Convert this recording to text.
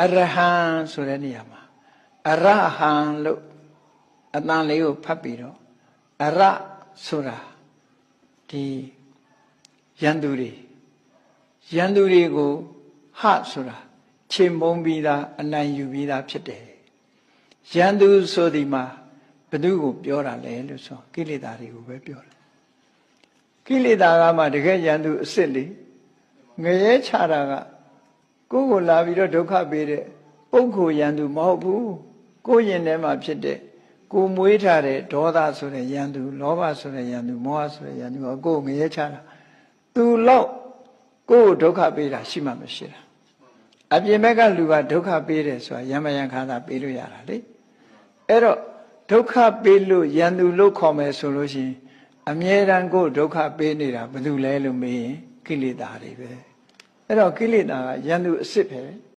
အရဟံဆိုတဲ့နေရာမှာအရဟံလို့အတန်လေးကိုဖတ်ပြီးတော့အရဆိုတာဒီယန္တုတွေကိုဟဆိုတာခြေမုံပြီးသားအနိုင်ယူပြီးသားဖြစ်တယ်ယန္တုဆိုဒီမှာဘ누구ကိုပြောတာလဲလို့ဆိုကိလေသာတွေကိုပဲပြောတယ်ကိလေသာကမှတကယ်ယန္တုအစ်စ်လေငရဲချတာကကိုယ်ကိုလာပြီးတော့ဒုက္ခပေးတဲ့ပုဂ္ဂိုလ်ယန္တုမဟုတ်ဘူးကိုယ်ရင်ထဲမှာဖြစ်တဲ့ကိုမွေးထားတဲ့ဒေါသဆိုတဲ့ယန္တုလောဘဆိုတဲ့ယန္တုမောဟဆိုတဲ့ယန္တုကကိုယ်ငရဲချတာသူလောက်ကိုယ်ဒုက္ခပေးတာရှိမှမရှိတာအပြင်ဘက်ကလူကဒုက္ခပေးတယ်ဆိုတာယမယံခါသာပေးလို့ရတာလေအဲ့တော့ဒုက္ခပေးလို့ယန္တုလို့ခေါ်မယ်ဆိုလို့ရှိရင်အမြဲတမ်းကိုယ်ဒုက္ခပေးနေတာဘယ်သူလဲလို့မေးရင်ကိလေသာတွေပဲအဲ့တော့ကိလေသာကယန္တုအစ်စ်ပဲ